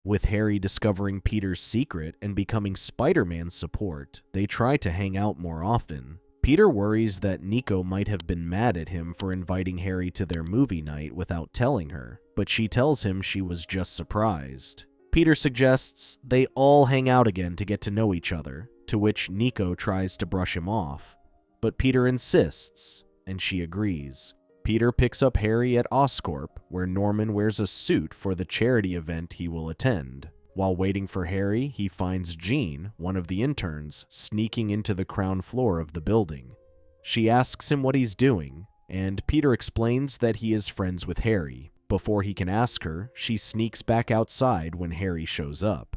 With Harry discovering Peter's secret and becoming Spider-Man's support, they try to hang out more often. Peter worries that Nico might have been mad at him for inviting Harry to their movie night without telling her, but she tells him she was just surprised. Peter suggests they all hang out again to get to know each other, to which Nico tries to brush him off. But Peter insists, and she agrees. Peter picks up Harry at Oscorp, where Norman wears a suit for the charity event he will attend. While waiting for Harry, he finds Jean, one of the interns, sneaking into the ground floor of the building. She asks him what he's doing, and Peter explains that he is friends with Harry. Before he can ask her, she sneaks back outside when Harry shows up.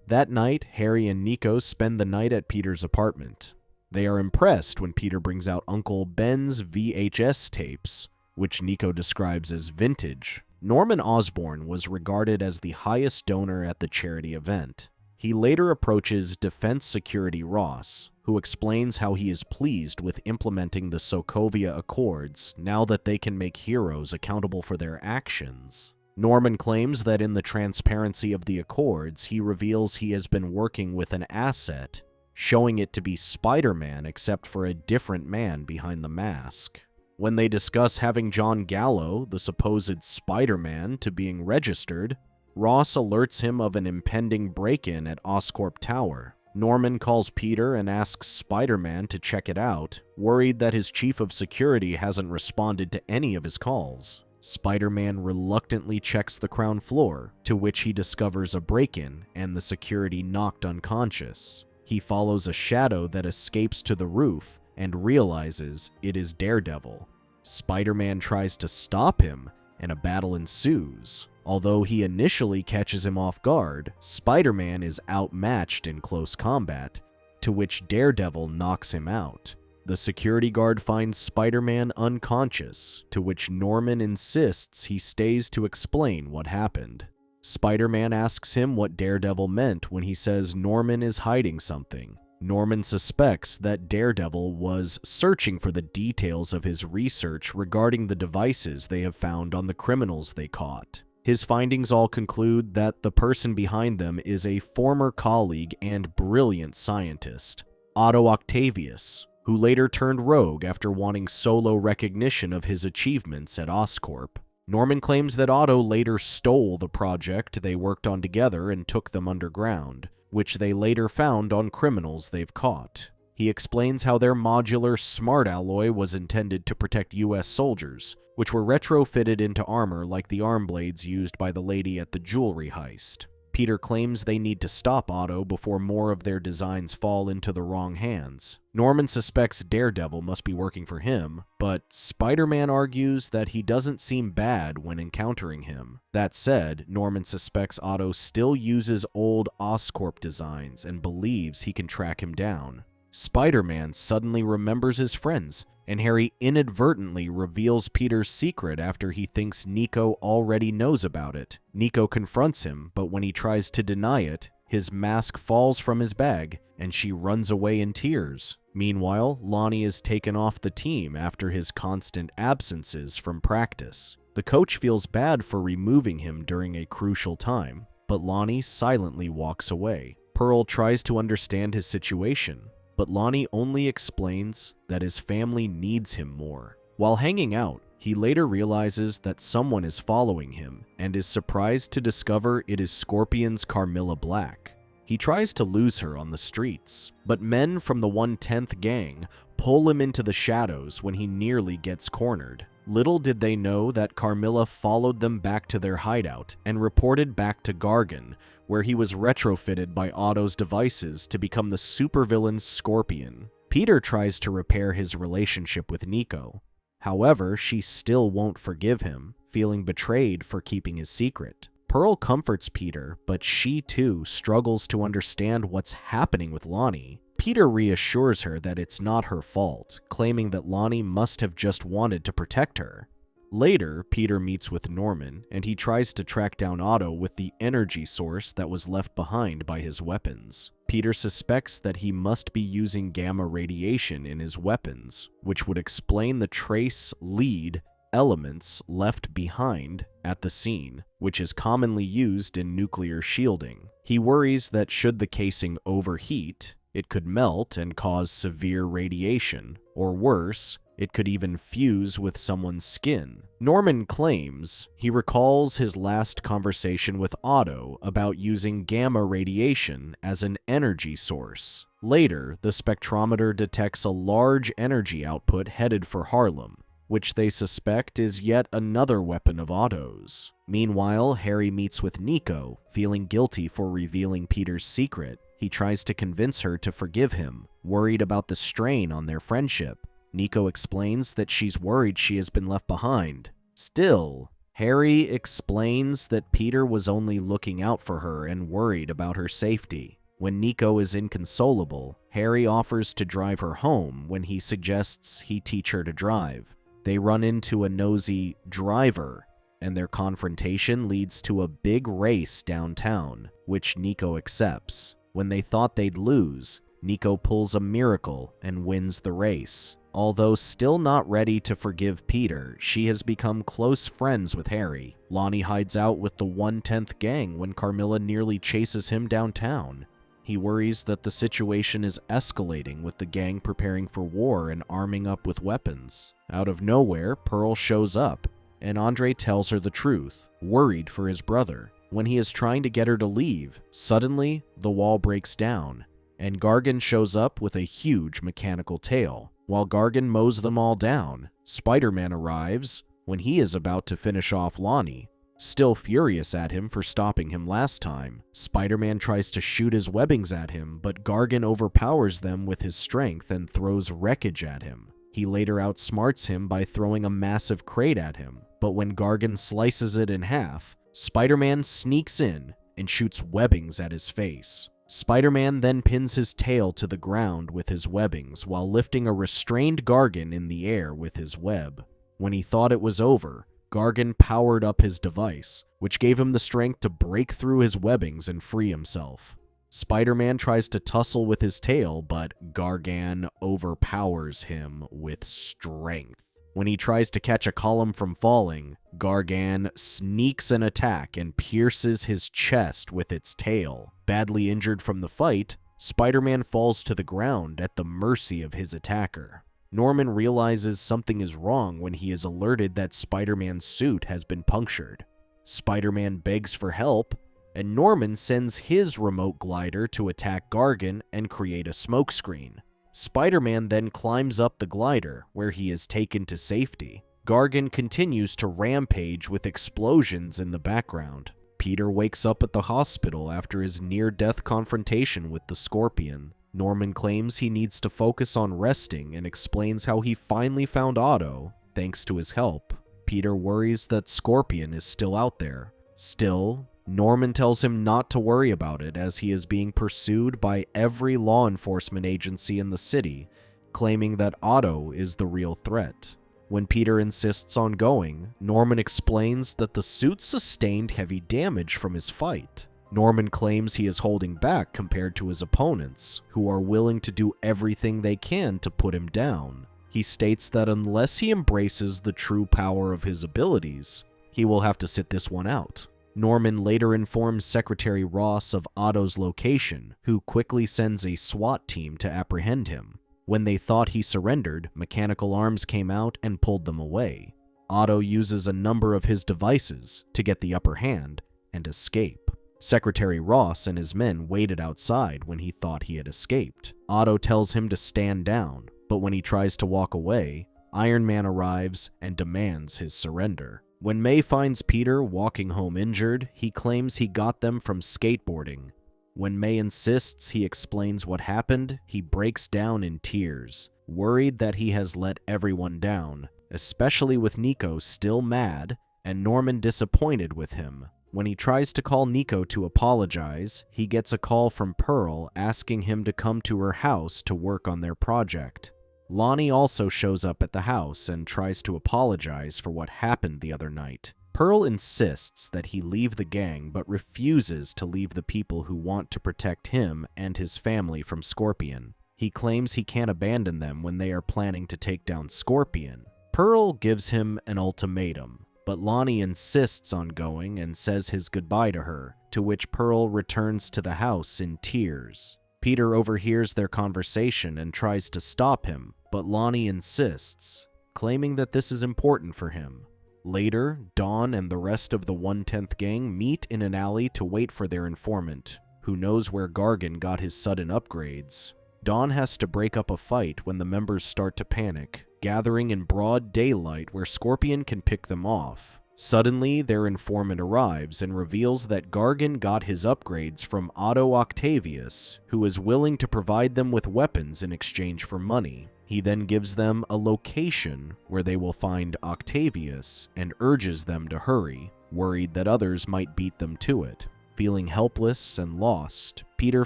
That night, Harry and Nico spend the night at Peter's apartment. They are impressed when Peter brings out Uncle Ben's VHS tapes, which Nico describes as vintage. Norman Osborn was regarded as the highest donor at the charity event. He later approaches Defense Security Ross, who explains how he is pleased with implementing the Sokovia Accords now that they can make heroes accountable for their actions. Norman claims that in the transparency of the Accords, he reveals he has been working with an asset, showing it to be Spider-Man except for a different man behind the mask. When they discuss having John Gallo, the supposed Spider-Man, to being registered, Ross alerts him of an impending break-in at Oscorp Tower. Norman calls Peter and asks Spider-Man to check it out, worried that his chief of security hasn't responded to any of his calls. Spider-Man reluctantly checks the ground floor, to which he discovers a break-in and the security knocked unconscious. He follows a shadow that escapes to the roof and realizes it is Daredevil. Spider-Man tries to stop him, and a battle ensues. Although he initially catches him off guard, Spider-Man is outmatched in close combat, to which Daredevil knocks him out. The security guard finds Spider-Man unconscious, to which Norman insists he stays to explain what happened. Spider-Man asks him what Daredevil meant when he says Norman is hiding something. Norman suspects that Daredevil was searching for the details of his research regarding the devices they have found on the criminals they caught. His findings all conclude that the person behind them is a former colleague and brilliant scientist, Otto Octavius, who later turned rogue after wanting solo recognition of his achievements at Oscorp. Norman claims that Otto later stole the project they worked on together and took them underground, which they later found on criminals they've caught. He explains how their modular smart alloy was intended to protect US soldiers, which were retrofitted into armor like the arm blades used by the lady at the jewelry heist. Peter claims they need to stop Otto before more of their designs fall into the wrong hands. Norman suspects Daredevil must be working for him, but Spider-Man argues that he doesn't seem bad when encountering him. That said, Norman suspects Otto still uses old Oscorp designs and believes he can track him down. Spider-Man suddenly remembers his friends, and Harry inadvertently reveals Peter's secret after he thinks Nico already knows about it. Nico confronts him, but when he tries to deny it, his mask falls from his bag, and she runs away in tears. Meanwhile, Lonnie is taken off the team after his constant absences from practice. The coach feels bad for removing him during a crucial time, but Lonnie silently walks away. Pearl tries to understand his situation, but Lonnie only explains that his family needs him more. While hanging out, he later realizes that someone is following him and is surprised to discover it is Scorpion's Carmilla Black. He tries to lose her on the streets, but men from the 1/10th gang pull him into the shadows when he nearly gets cornered. Little did they know that Carmilla followed them back to their hideout and reported back to Gargan, where he was retrofitted by Otto's devices to become the supervillain Scorpion. Peter tries to repair his relationship with Nico. However, she still won't forgive him, feeling betrayed for keeping his secret. Pearl comforts Peter, but she too struggles to understand what's happening with Lonnie. Peter reassures her that it's not her fault, claiming that Lonnie must have just wanted to protect her. Later, Peter meets with Norman, and he tries to track down Otto with the energy source that was left behind by his weapons. Peter suspects that he must be using gamma radiation in his weapons, which would explain the trace lead elements left behind at the scene, which is commonly used in nuclear shielding. He worries that should the casing overheat, it could melt and cause severe radiation, or worse, it could even fuse with someone's skin. Norman claims he recalls his last conversation with Otto about using gamma radiation as an energy source. Later, the spectrometer detects a large energy output headed for Harlem, which they suspect is yet another weapon of Otto's. Meanwhile, Harry meets with Nico, feeling guilty for revealing Peter's secret. He tries to convince her to forgive him, worried about the strain on their friendship. Nico explains that she's worried she has been left behind. Still, Harry explains that Peter was only looking out for her and worried about her safety. When Nico is inconsolable, Harry offers to drive her home when he suggests he teach her to drive. They run into a nosy driver, and their confrontation leads to a big race downtown, which Nico accepts. When they thought they'd lose, Nico pulls a miracle and wins the race. Although still not ready to forgive Peter, she has become close friends with Harry. Lonnie hides out with the 1/10th gang when Carmilla nearly chases him downtown. He worries that the situation is escalating with the gang preparing for war and arming up with weapons. Out of nowhere, Pearl shows up, and Andre tells her the truth, worried for his brother. When he is trying to get her to leave, suddenly the wall breaks down, and Gargan shows up with a huge mechanical tail. While Gargan mows them all down, Spider-Man arrives when he is about to finish off Lonnie. Still furious at him for stopping him last time, Spider-Man tries to shoot his webbings at him, but Gargan overpowers them with his strength and throws wreckage at him. He later outsmarts him by throwing a massive crate at him, but when Gargan slices it in half, Spider-Man sneaks in and shoots webbings at his face. Spider-Man then pins his tail to the ground with his webbings while lifting a restrained Gargan in the air with his web. When he thought it was over, Gargan powered up his device, which gave him the strength to break through his webbings and free himself. Spider-Man tries to tussle with his tail, but Gargan overpowers him with strength. When he tries to catch a column from falling, Gargan sneaks an attack and pierces his chest with its tail. Badly injured from the fight, Spider-Man falls to the ground at the mercy of his attacker. Norman realizes something is wrong when he is alerted that Spider-Man's suit has been punctured. Spider-Man begs for help, and Norman sends his remote glider to attack Gargan and create a smokescreen. Spider-Man then climbs up the glider, where he is taken to safety. Gargan continues to rampage with explosions in the background. Peter wakes up at the hospital after his near-death confrontation with the Scorpion. Norman claims he needs to focus on resting and explains how he finally found Otto, thanks to his help. Peter worries that Scorpion is still out there. Still, Norman tells him not to worry about it as he is being pursued by every law enforcement agency in the city, claiming that Otto is the real threat. When Peter insists on going, Norman explains that the suit sustained heavy damage from his fight. Norman claims he is holding back compared to his opponents, who are willing to do everything they can to put him down. He states that unless he embraces the true power of his abilities, he will have to sit this one out. Norman later informs Secretary Ross of Otto's location, who quickly sends a SWAT team to apprehend him. When they thought he surrendered, mechanical arms came out and pulled them away. Otto uses a number of his devices to get the upper hand and escape. Secretary Ross and his men waited outside when he thought he had escaped. Otto tells him to stand down, but when he tries to walk away, Iron Man arrives and demands his surrender. When May finds Peter walking home injured, he claims he got them from skateboarding. When May insists he explains what happened, he breaks down in tears, worried that he has let everyone down, especially with Nico still mad and Norman disappointed with him. When he tries to call Nico to apologize, he gets a call from Pearl asking him to come to her house to work on their project. Lonnie also shows up at the house and tries to apologize for what happened the other night. Pearl insists that he leave the gang, but refuses to leave the people who want to protect him and his family from Scorpion. He claims he can't abandon them when they are planning to take down Scorpion. Pearl gives him an ultimatum, but Lonnie insists on going and says his goodbye to her, to which Pearl returns to the house in tears. Peter overhears their conversation and tries to stop him, but Lonnie insists, claiming that this is important for him. Later, Dawn and the rest of the 1/10th gang meet in an alley to wait for their informant, who knows where Gargan got his sudden upgrades. Dawn has to break up a fight when the members start to panic, gathering in broad daylight where Scorpion can pick them off. Suddenly, their informant arrives and reveals that Gargan got his upgrades from Otto Octavius, who is willing to provide them with weapons in exchange for money. He then gives them a location where they will find Octavius and urges them to hurry, worried that others might beat them to it. Feeling helpless and lost, Peter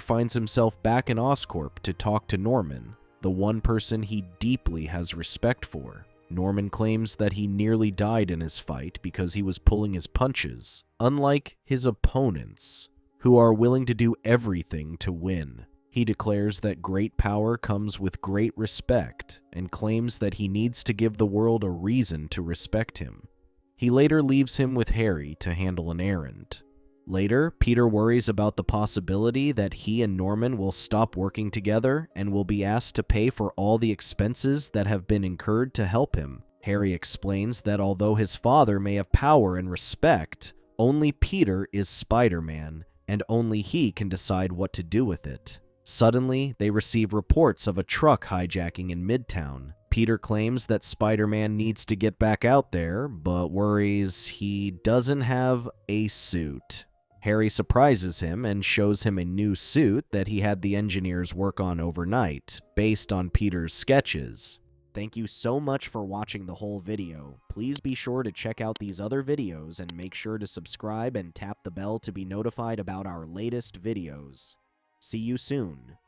finds himself back in Oscorp to talk to Norman, the one person he deeply has respect for. Norman claims that he nearly died in his fight because he was pulling his punches, unlike his opponents, who are willing to do everything to win. He declares that great power comes with great respect and claims that he needs to give the world a reason to respect him. He later leaves him with Harry to handle an errand. Later, Peter worries about the possibility that he and Norman will stop working together and will be asked to pay for all the expenses that have been incurred to help him. Harry explains that although his father may have power and respect, only Peter is Spider-Man, and only he can decide what to do with it. Suddenly, they receive reports of a truck hijacking in Midtown. Peter claims that Spider-Man needs to get back out there, but worries he doesn't have a suit. Harry surprises him and shows him a new suit that he had the engineers work on overnight, based on Peter's sketches. Thank you so much for watching the whole video. Please be sure to check out these other videos and make sure to subscribe and tap the bell to be notified about our latest videos. See you soon.